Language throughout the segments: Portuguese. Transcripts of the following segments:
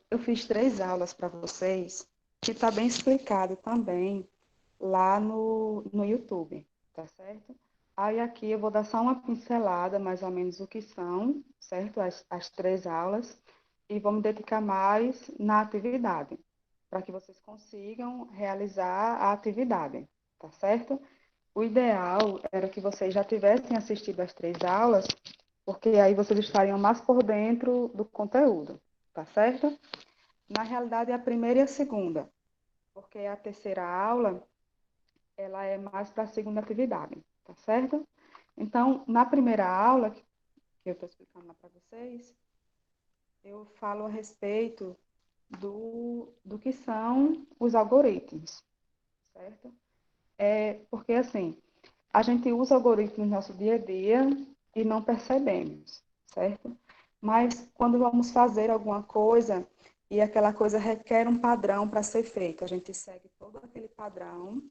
Eu fiz 3 aulas para vocês, que está bem explicado também lá no YouTube, tá certo? Aí aqui eu vou dar só uma pincelada, mais ou menos o que são, certo? As 3 aulas, e vou me dedicar mais na atividade, para que vocês consigam realizar a atividade, tá certo? O ideal era que vocês já tivessem assistido as 3 aulas, porque aí vocês estariam mais por dentro do conteúdo, tá certo? Na realidade, é a primeira e a segunda, porque a terceira aula, ela é mais para a segunda atividade, tá certo? Então, na primeira aula, que eu estou explicando lá para vocês, eu falo a respeito do que são os algoritmos, certo? Porque, assim, a gente usa algoritmos no nosso dia a dia e não percebemos, certo? Mas quando vamos fazer alguma coisa e aquela coisa requer um padrão para ser feito, a gente segue todo aquele padrão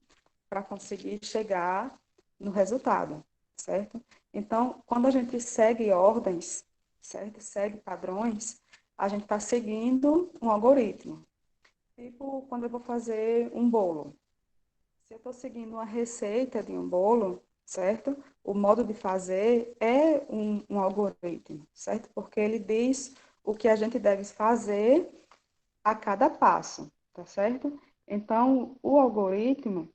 para conseguir chegar no resultado, certo? Então, quando a gente segue ordens, certo? Segue padrões, a gente está seguindo um algoritmo. Tipo, quando eu vou fazer um bolo. Se eu estou seguindo uma receita de um bolo, certo? O modo de fazer é um algoritmo, certo? Porque ele diz o que a gente deve fazer a cada passo, tá certo? Então, o algoritmo,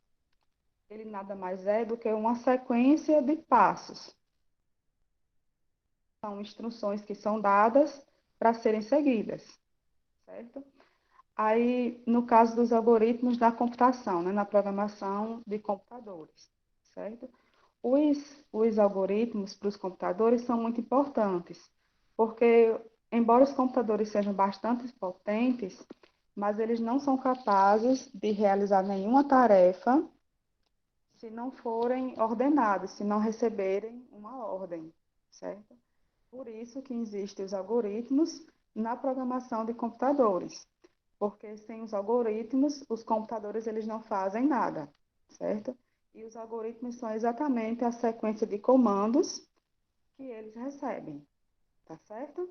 ele nada mais é do que uma sequência de passos. São instruções que são dadas para serem seguidas, certo? Aí, no caso dos algoritmos da computação, né, na programação de computadores, certo? Os algoritmos para os computadores são muito importantes, porque, embora os computadores sejam bastante potentes, mas eles não são capazes de realizar nenhuma tarefa se não forem ordenados, se não receberem uma ordem, certo? Por isso que existem os algoritmos na programação de computadores, porque sem os algoritmos, os computadores eles não fazem nada, certo? E os algoritmos são exatamente a sequência de comandos que eles recebem, tá certo?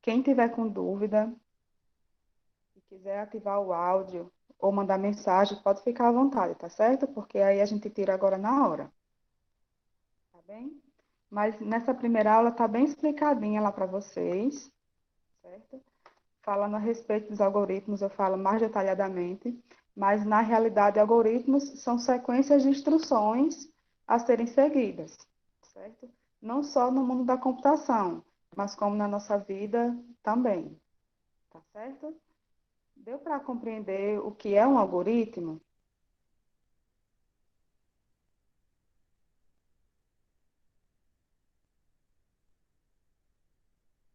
Quem tiver com dúvida e quiser ativar o áudio ou mandar mensagem, pode ficar à vontade, tá certo? Porque aí a gente tira agora na hora, tá bem? Mas nessa primeira aula tá bem explicadinha lá para vocês, certo? Falando a respeito dos algoritmos, eu falo mais detalhadamente, mas na realidade, algoritmos são sequências de instruções a serem seguidas, certo? Não só no mundo da computação, mas como na nossa vida também, tá certo? Deu para compreender o que é um algoritmo?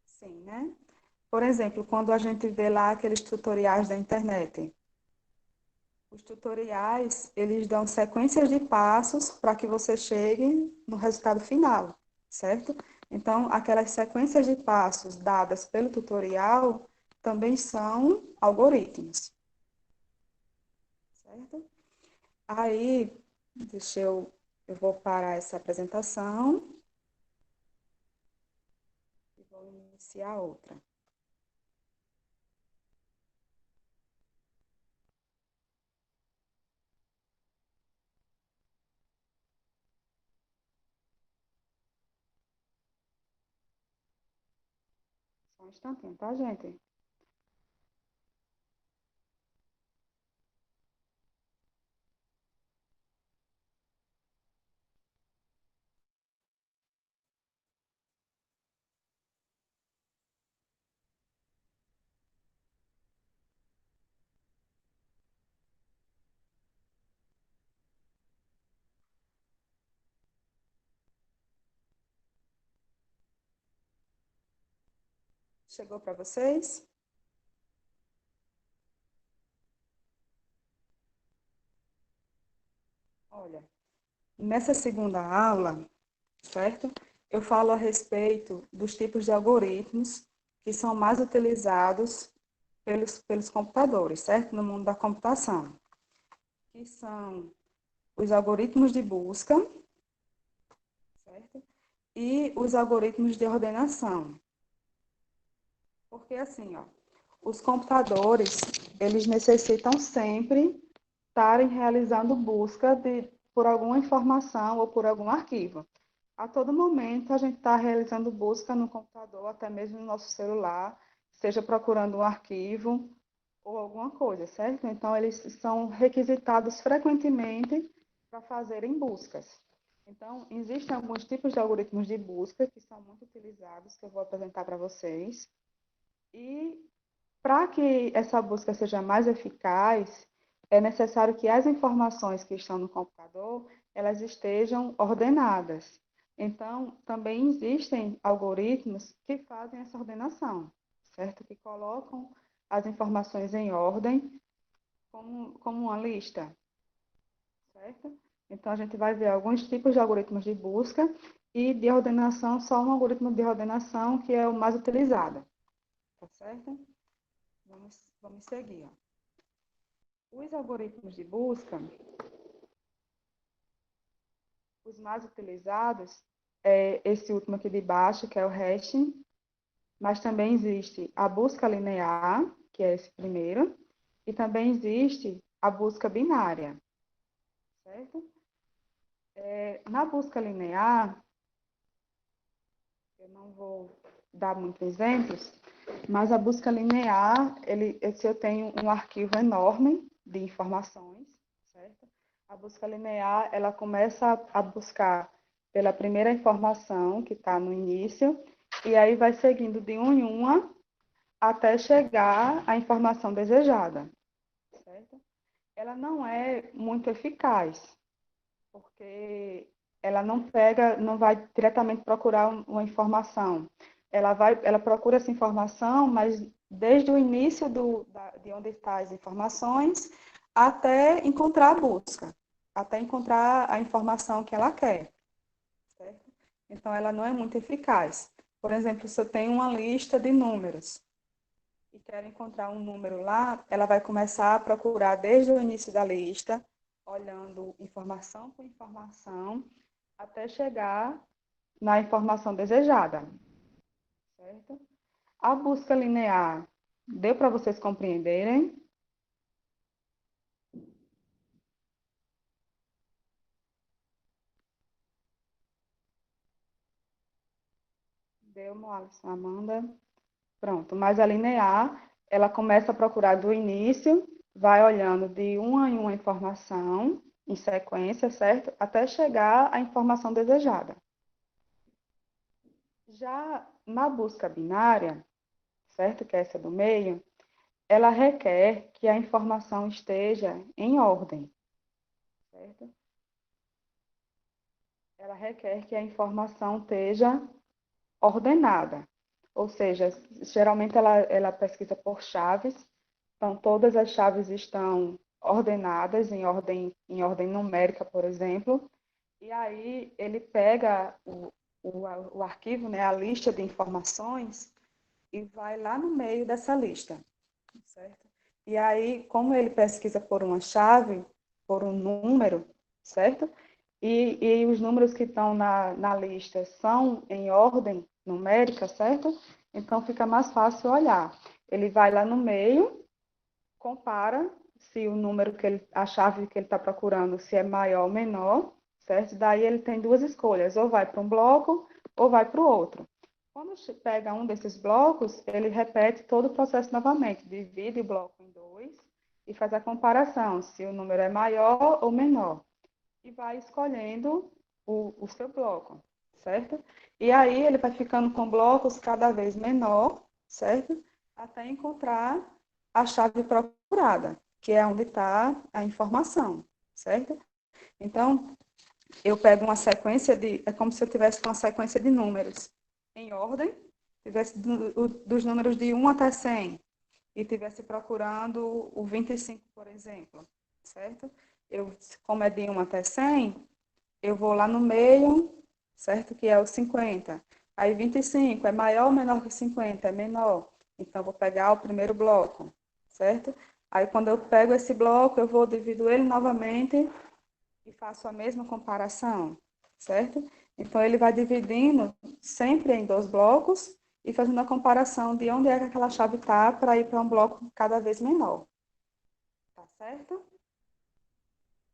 Sim, né? Por exemplo, quando a gente vê lá aqueles tutoriais da internet, os tutoriais, eles dão sequências de passos para que você chegue no resultado final, certo? Então, aquelas sequências de passos dadas pelo tutorial também são algoritmos, certo? Aí, eu vou parar essa apresentação e vou iniciar outra. Só um instantinho, tá, gente? Chegou para vocês? Olha, nessa segunda aula, certo? Eu falo a respeito dos tipos de algoritmos que são mais utilizados pelos computadores, certo? No mundo da computação, que são os algoritmos de busca, certo? E os algoritmos de ordenação. Porque assim, ó, os computadores, eles necessitam sempre estarem realizando busca por alguma informação ou por algum arquivo. A todo momento a gente está realizando busca no computador, até mesmo no nosso celular, seja procurando um arquivo ou alguma coisa, certo? Então, eles são requisitados frequentemente para fazerem buscas. Então, existem alguns tipos de algoritmos de busca que são muito utilizados, que eu vou apresentar para vocês. E para que essa busca seja mais eficaz, é necessário que as informações que estão no computador, elas estejam ordenadas. Então, também existem algoritmos que fazem essa ordenação, certo? Que colocam as informações em ordem, como uma lista, certo? Então, a gente vai ver alguns tipos de algoritmos de busca e de ordenação, só um algoritmo de ordenação que é o mais utilizado, tá certo? Vamos seguir. Ó. Os algoritmos de busca, os mais utilizados, é esse último aqui de baixo, que é o hashing, mas também existe a busca linear, que é esse primeiro, e também existe a busca binária, certo? Na busca linear, eu não vou dar muitos exemplos, mas a busca linear, se eu tenho um arquivo enorme de informações, certo? A busca linear, ela começa a buscar pela primeira informação que está no início, e aí vai seguindo de uma em uma até chegar à informação desejada, certo? Ela não é muito eficaz, porque ela não vai diretamente procurar uma informação. Ela procura essa informação, mas desde o início de onde estão as informações até encontrar a busca, até encontrar a informação que ela quer, certo? Então, ela não é muito eficaz. Por exemplo, se eu tenho uma lista de números e quero encontrar um número lá, ela vai começar a procurar desde o início da lista, olhando informação por informação, até chegar na informação desejada, certo? A busca linear, deu para vocês compreenderem? Deu, Alisson, Amanda? Pronto, mas a linear, ela começa a procurar do início, vai olhando de uma em uma informação, em sequência, certo? Até chegar à informação desejada. Já na busca binária, certo? Que é essa do meio, ela requer que a informação esteja em ordem, certo? Ela requer que a informação esteja ordenada, ou seja, geralmente ela pesquisa por chaves, então todas as chaves estão ordenadas em ordem numérica, por exemplo, e aí ele pega o arquivo, né, a lista de informações, e vai lá no meio dessa lista, certo? E aí, como ele pesquisa por uma chave, por um número, certo? E os números que estão na lista são em ordem numérica, certo? Então fica mais fácil olhar. Ele vai lá no meio, compara se o número a chave que ele está procurando, se é maior ou menor, certo? Daí ele tem duas escolhas, ou vai para um bloco ou vai para o outro. Quando pega um desses blocos, ele repete todo o processo novamente, divide o bloco em dois e faz a comparação, se o número é maior ou menor. E vai escolhendo o seu bloco, certo? E aí ele vai ficando com blocos cada vez menor, certo? Até encontrar a chave procurada, que é onde está a informação, certo? Então, eu pego uma sequência é como se eu tivesse uma sequência de números em ordem, tivesse dos números de 1 até 100, e estivesse procurando o 25, por exemplo, certo? Como é de 1 até 100, eu vou lá no meio, certo? Que é o 50. Aí 25 é maior ou menor que 50? É menor. Então, eu vou pegar o primeiro bloco, certo? Aí, quando eu pego esse bloco, eu vou dividir ele novamente e faço a mesma comparação, certo? Então, ele vai dividindo sempre em dois blocos e fazendo a comparação de onde é que aquela chave está para ir para um bloco cada vez menor. Tá certo?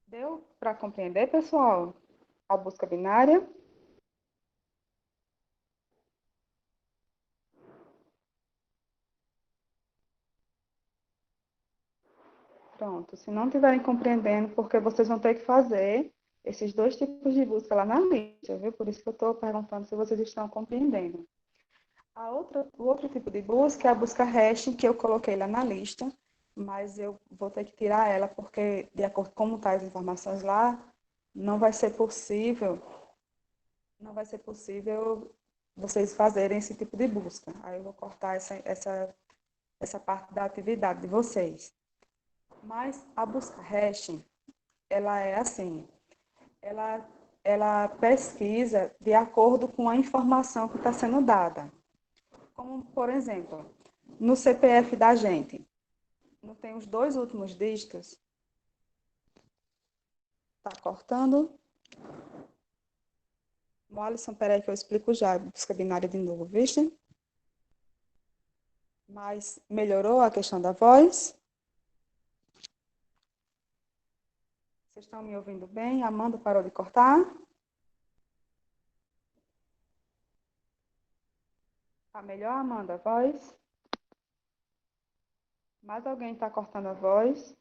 Deu para compreender, pessoal? A busca binária? Pronto. Se não estiverem compreendendo, porque vocês vão ter que fazer esses dois tipos de busca lá na lista, viu? Por isso que eu estou perguntando se vocês estão compreendendo. O outro tipo de busca é a busca hashing, que eu coloquei lá na lista, mas eu vou ter que tirar ela, porque, de acordo com como estão as informações lá, não vai ser possível, não vai ser possível vocês fazerem esse tipo de busca. Aí eu vou cortar essa parte da atividade de vocês. Mas a busca hashing, ela é assim, ela, ela pesquisa de acordo com a informação que está sendo dada. Como, por exemplo, no CPF da gente, não tem os dois últimos dígitos? Tá cortando? Alisson, peraí que eu explico já, busca binária de novo, viste? Mas melhorou a questão da voz? Vocês estão me ouvindo bem? Amanda parou de cortar? Tá melhor, Amanda, a voz? Mais alguém está cortando a voz?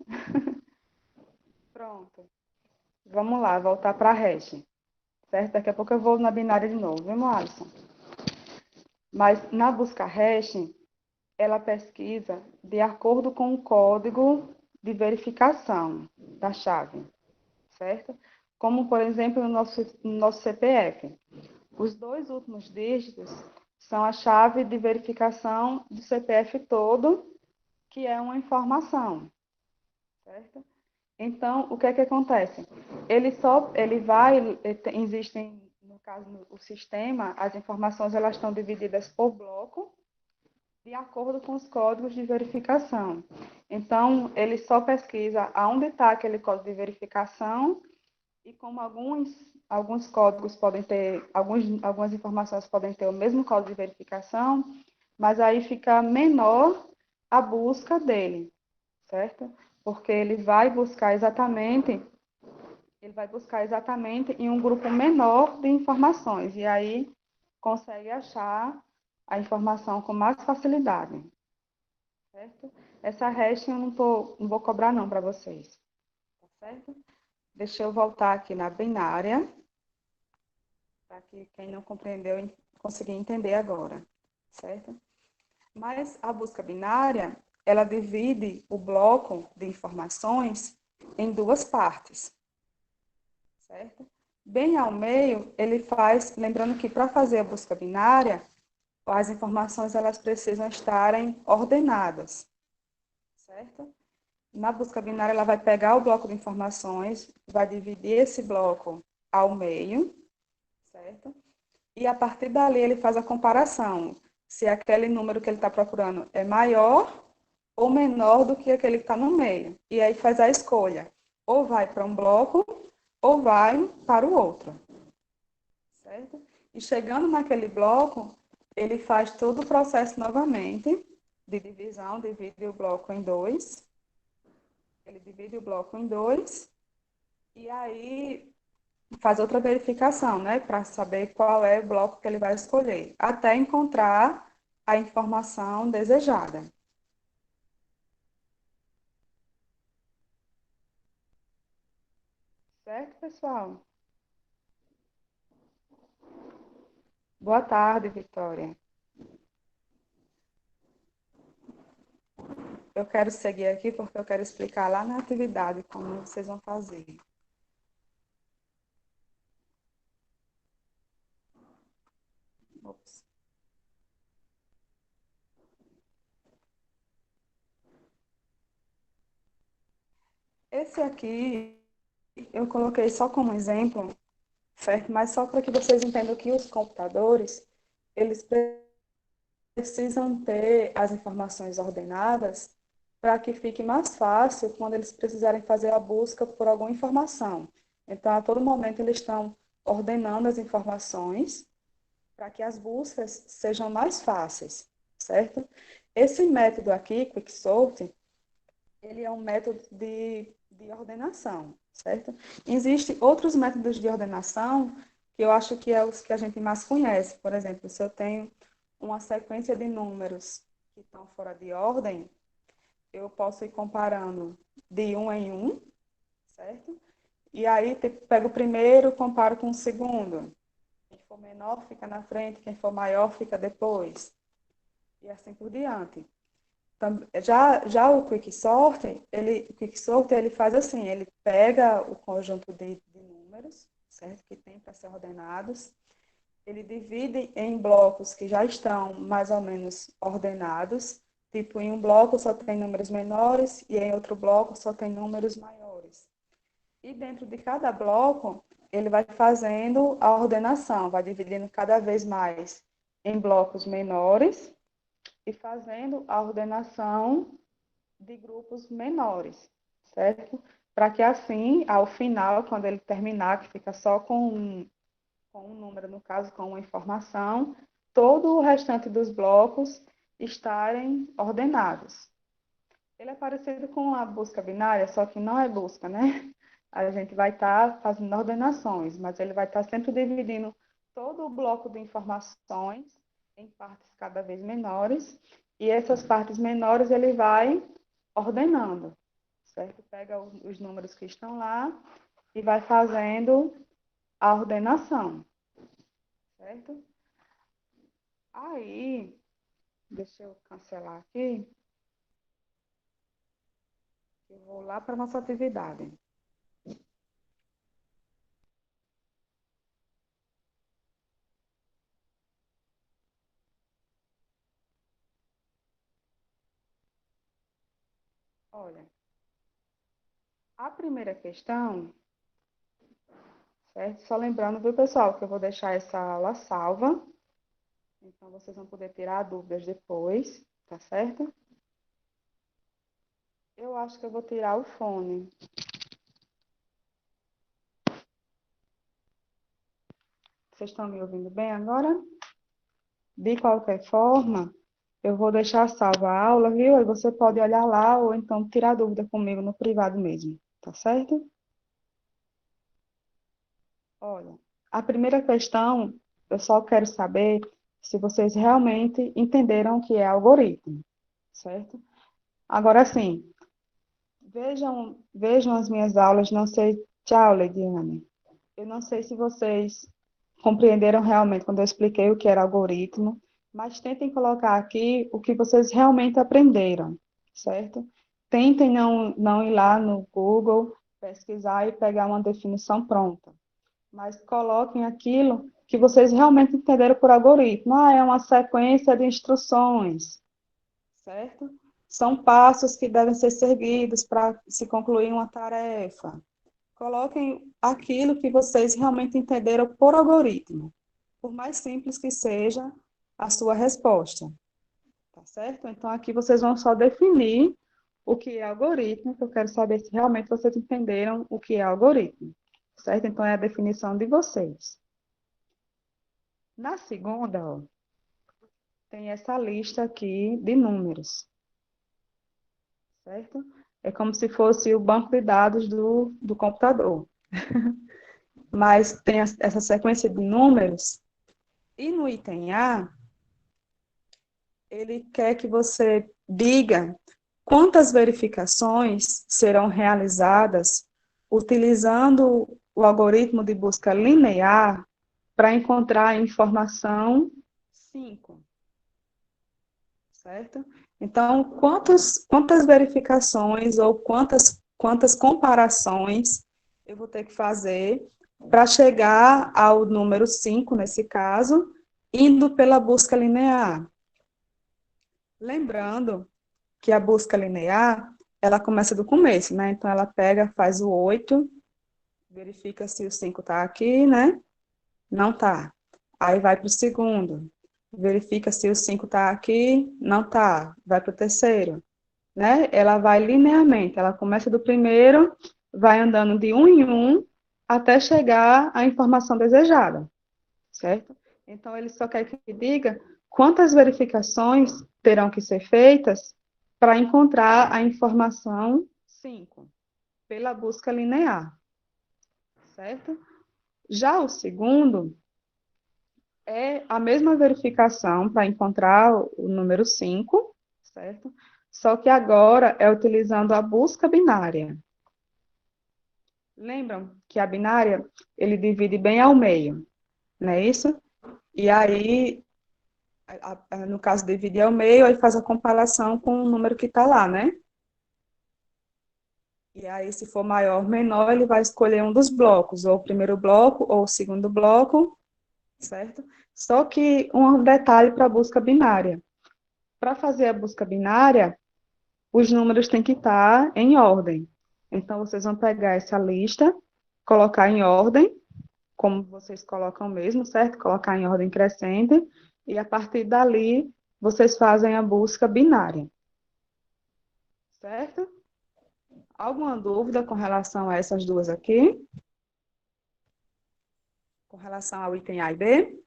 Pronto. Vamos lá, voltar para a hash. Certo? Daqui a pouco eu vou na binária de novo, viu, Alisson? Mas na busca hash, ela pesquisa de acordo com o código de verificação da chave, certo? Como, por exemplo, no nosso CPF. Os dois últimos dígitos são a chave de verificação do CPF todo, que é uma informação, certo? Então, o que é que acontece? Existem, no caso, no sistema, as informações elas estão divididas por bloco, de acordo com os códigos de verificação. Então, ele só pesquisa aonde está aquele código de verificação e como alguns códigos podem ter, algumas informações podem ter o mesmo código de verificação, mas aí fica menor a busca dele, certo? Porque ele vai buscar exatamente em um grupo menor de informações, e aí consegue achar a informação com mais facilidade, certo? Essa hash eu não vou cobrar não para vocês, tá certo? Deixa eu voltar aqui na binária, para que quem não compreendeu conseguir entender agora, certo? Mas a busca binária, ela divide o bloco de informações em duas partes, certo? Bem ao meio, ele faz, lembrando que para fazer a busca binária, as informações elas precisam estarem ordenadas, certo? Na busca binária, ela vai pegar o bloco de informações, vai dividir esse bloco ao meio, certo? E a partir dali ele faz a comparação, se aquele número que ele está procurando é maior ou menor do que aquele que está no meio. E aí faz a escolha, ou vai para um bloco ou vai para o outro, certo? E chegando naquele bloco, ele faz todo o processo novamente de divisão, divide o bloco em dois, ele divide o bloco em dois, e aí faz outra verificação, né, para saber qual é o bloco que ele vai escolher, até encontrar a informação desejada. Certo, pessoal? Boa tarde, Vitória. Eu quero seguir aqui porque eu quero explicar lá na atividade como vocês vão fazer. Ops. Esse aqui eu coloquei só como exemplo, certo? Mas só para que vocês entendam que os computadores, eles precisam ter as informações ordenadas para que fique mais fácil quando eles precisarem fazer a busca por alguma informação. Então, a todo momento, eles estão ordenando as informações para que as buscas sejam mais fáceis, certo? Esse método aqui, Quicksort, ele é um método de ordenação, certo? Existem outros métodos de ordenação que eu acho que é os que a gente mais conhece. Por exemplo, se eu tenho uma sequência de números que estão fora de ordem, eu posso ir comparando de um em um, certo? E aí pego o primeiro, comparo com o segundo. Quem for menor fica na frente, quem for maior fica depois. E assim por diante. Já o Quicksort, ele faz assim, ele pega o conjunto de números, certo? Que tem para ser ordenados, ele divide em blocos que já estão mais ou menos ordenados, tipo, em um bloco só tem números menores e em outro bloco só tem números maiores. E dentro de cada bloco, ele vai fazendo a ordenação, vai dividindo cada vez mais em blocos menores e fazendo a ordenação de grupos menores, certo? Para que assim, ao final, quando ele terminar, que fica só com um número, no caso, com uma informação, todo o restante dos blocos estarem ordenados. Ele é parecido com a busca binária, só que não é busca, né? A gente vai estar fazendo ordenações, mas ele vai estar sempre dividindo todo o bloco de informações em partes cada vez menores, e essas partes menores ele vai ordenando, certo? Pega os números que estão lá e vai fazendo a ordenação, certo? Aí, deixa eu cancelar aqui, eu vou lá para a nossa atividade. Olha, a primeira questão, certo? Só lembrando, viu, pessoal, que eu vou deixar essa aula salva, então vocês vão poder tirar dúvidas depois, tá certo? Eu acho que eu vou tirar o fone. Vocês estão me ouvindo bem agora? De qualquer forma, eu vou deixar salva a aula, viu? Aí você pode olhar lá ou então tirar dúvida comigo no privado mesmo, tá certo? Olha, a primeira questão, eu só quero saber se vocês realmente entenderam o que é algoritmo, certo? Agora sim, vejam as minhas aulas, não sei. Tchau, Leidiane. Eu não sei se vocês compreenderam realmente quando eu expliquei o que era algoritmo, mas tentem colocar aqui o que vocês realmente aprenderam, certo? Tentem não ir lá no Google, pesquisar e pegar uma definição pronta, mas coloquem aquilo que vocês realmente entenderam por algoritmo. Ah, é uma sequência de instruções, certo? São passos que devem ser seguidos para se concluir uma tarefa. Coloquem aquilo que vocês realmente entenderam por algoritmo, por mais simples que seja a sua resposta, tá certo? Então, aqui vocês vão só definir o que é algoritmo, que eu quero saber se realmente vocês entenderam o que é algoritmo, certo? Então, é a definição de vocês. Na segunda, ó, tem essa lista aqui de números, certo? É como se fosse o banco de dados do computador. Mas tem essa sequência de números, e no item A, ele quer que você diga quantas verificações serão realizadas utilizando o algoritmo de busca linear para encontrar a informação 5, certo? Então, quantas verificações ou quantas comparações eu vou ter que fazer para chegar ao número 5, nesse caso, indo pela busca linear? Lembrando que a busca linear, ela começa do começo, né? Então, ela pega, faz o 8, verifica se o 5 está aqui, né? Não está. Aí vai para o segundo, verifica se o 5 está aqui, não está. Vai para o terceiro, né? Ela vai linearmente, ela começa do primeiro, vai andando de um em um, até chegar à informação desejada, certo? Então, ele só quer que diga quantas verificações terão que ser feitas para encontrar a informação 5 pela busca linear, certo? Já o segundo é a mesma verificação para encontrar o número 5, certo? Só que agora é utilizando a busca binária. Lembram que a binária, ele divide bem ao meio, não é isso? E aí, no caso, dividir ao meio, aí faz a comparação com o número que está lá, né? E aí, se for maior ou menor, ele vai escolher um dos blocos, ou o primeiro bloco, ou o segundo bloco, certo? Só que um detalhe para a busca binária. Para fazer a busca binária, os números têm que estar em ordem. Então, vocês vão pegar essa lista, colocar em ordem, como vocês colocam mesmo, certo? Colocar em ordem crescente, e a partir dali, vocês fazem a busca binária, certo? Alguma dúvida com relação a essas duas aqui? Com relação ao item A e B?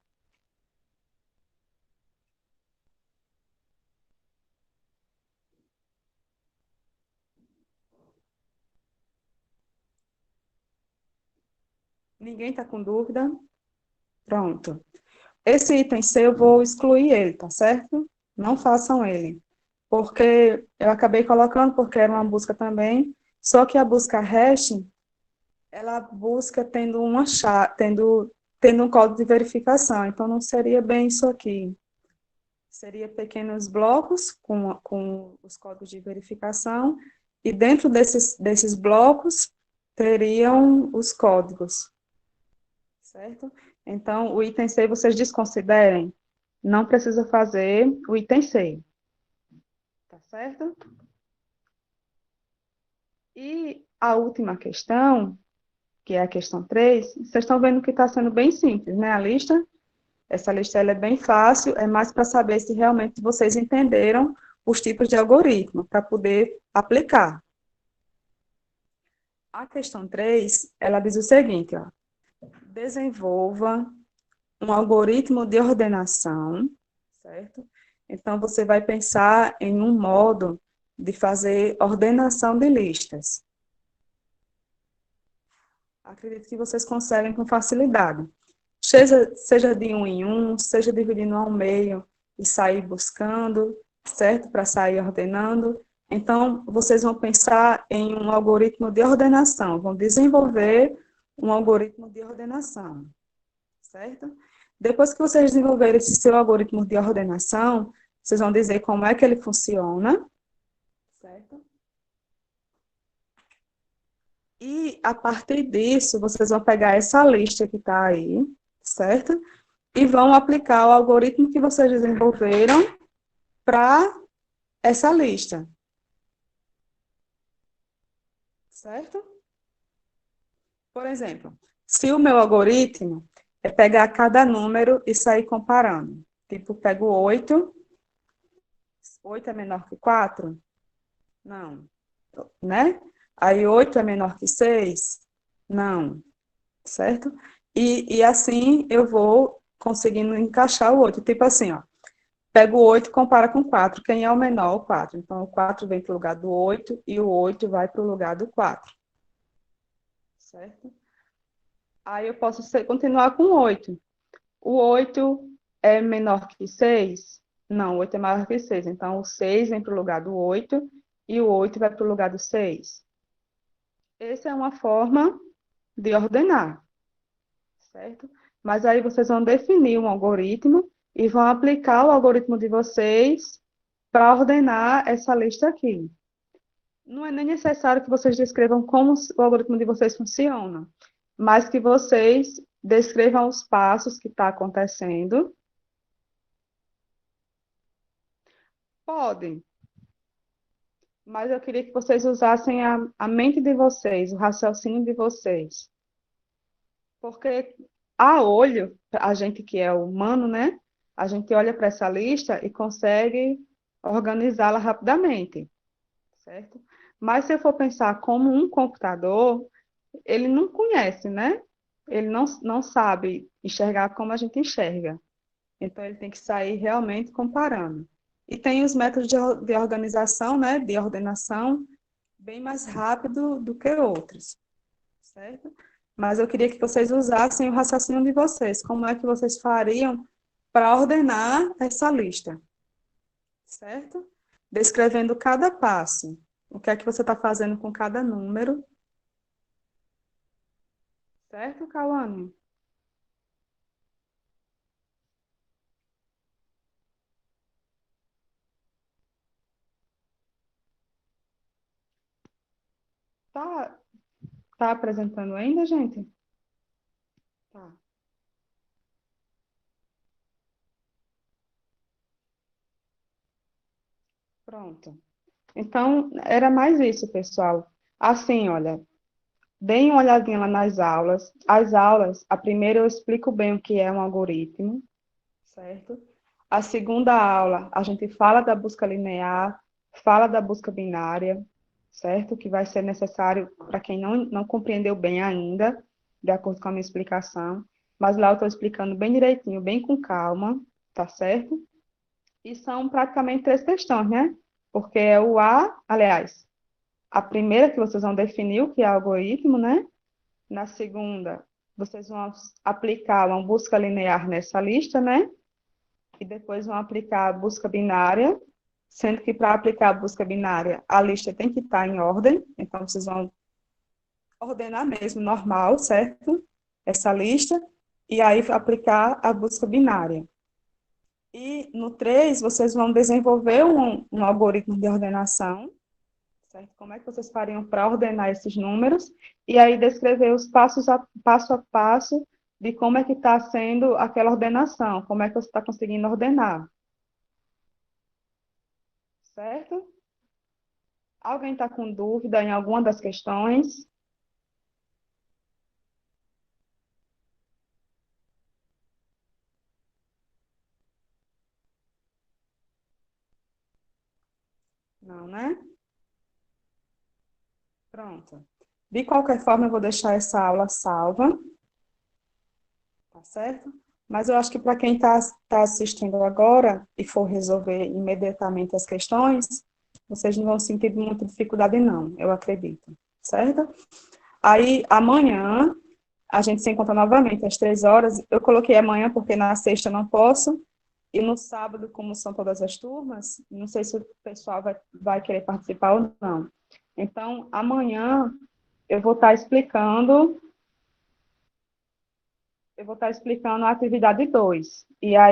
Ninguém está com dúvida? Pronto. Esse item C eu vou excluir ele, tá certo? Não façam ele. Porque eu acabei colocando, porque era uma busca também, só que a busca hash, ela busca tendo uma chave, tendo um código de verificação, então não seria bem isso aqui. Seria pequenos blocos com os códigos de verificação, e dentro desses blocos teriam os códigos, certo? Então, o item C vocês desconsiderem, não precisa fazer o item C, tá certo? E a última questão, que é a questão 3, vocês estão vendo que está sendo bem simples, né, a lista? Essa lista ela é bem fácil, é mais para saber se realmente vocês entenderam os tipos de algoritmo, para poder aplicar. A questão 3, ela diz o seguinte, ó, desenvolva um algoritmo de ordenação, certo? Então, você vai pensar em um modo de fazer ordenação de listas. Acredito que vocês conseguem com facilidade. Seja de um em um, seja dividindo ao meio e sair buscando, certo? Para sair ordenando. Então, vocês vão pensar em um algoritmo de ordenação, vão desenvolver um algoritmo de ordenação, certo? Depois que vocês desenvolverem esse seu algoritmo de ordenação, vocês vão dizer como é que ele funciona, certo? E, a partir disso, vocês vão pegar essa lista que está aí, certo? E vão aplicar o algoritmo que vocês desenvolveram para essa lista, certo? Por exemplo, se o meu algoritmo é pegar cada número e sair comparando, tipo, pego 8, 8 é menor que 4? Não, né? Aí 8 é menor que 6? Não, certo? E assim eu vou conseguindo encaixar o 8. Tipo assim, ó, pego o 8 e compara com 4. Quem é o menor? O 4. Então, o 4 vem para o lugar do 8 e o 8 vai para o lugar do 4. Certo? Aí eu posso continuar com o 8. O 8 é menor que 6? Não, o 8 é maior que 6. Então, o 6 vem para o lugar do 8 e o 8 vai para o lugar do 6. Essa é uma forma de ordenar, certo? Mas aí vocês vão definir um algoritmo e vão aplicar o algoritmo de vocês para ordenar essa lista aqui. Não é nem necessário que vocês descrevam como o algoritmo de vocês funciona, mas que vocês descrevam os passos que está acontecendo. Podem, mas eu queria que vocês usassem a mente de vocês, o raciocínio de vocês. Porque a olho, a gente que é humano, né? A gente olha para essa lista e consegue organizá-la rapidamente, certo? Mas se eu for pensar como um computador, ele não conhece, né? Ele não sabe enxergar como a gente enxerga. Então, ele tem que sair realmente comparando. E tem os métodos de organização, né, de ordenação, bem mais rápido do que outros, certo? Mas eu queria que vocês usassem o raciocínio de vocês. Como é que vocês fariam para ordenar essa lista, certo? Descrevendo cada passo. O que é que você está fazendo com cada número, certo, Cauane? Tá, tá apresentando ainda, gente? Tá, pronto. Então, era mais isso, pessoal. Assim, olha, deem uma olhadinha lá nas aulas. As aulas, a primeira eu explico bem o que é um algoritmo, certo? A segunda aula, a gente fala da busca linear, fala da busca binária, certo? Que vai ser necessário para quem não compreendeu bem ainda, de acordo com a minha explicação. Mas lá eu estou explicando bem direitinho, bem com calma, tá certo? E são praticamente três questões, né? Porque é o A, aliás, a primeira que vocês vão definir o que é algoritmo, né? Na segunda, vocês vão aplicar uma busca linear nessa lista, né? E depois vão aplicar a busca binária, sendo que para aplicar a busca binária, a lista tem que estar em ordem, então vocês vão ordenar mesmo, normal, certo? Essa lista, e aí aplicar a busca binária. E no 3 vocês vão desenvolver um algoritmo de ordenação, certo? Como é que vocês fariam para ordenar esses números? E aí descrever os passo a passo de como é que está sendo aquela ordenação, como é que você está conseguindo ordenar, certo? Alguém está com dúvida em alguma das questões? Não, né? Pronto. De qualquer forma, eu vou deixar essa aula salva, tá certo? Mas eu acho que para quem está assistindo agora e for resolver imediatamente as questões, vocês não vão sentir muita dificuldade, não, eu acredito, certo? Aí, amanhã, a gente se encontra novamente às 3 horas. Eu coloquei amanhã porque na sexta eu não posso, e no sábado, como são todas as turmas, não sei se o pessoal vai querer participar ou não. Então, amanhã eu vou estar explicando, eu vou estar explicando a atividade 2. E aí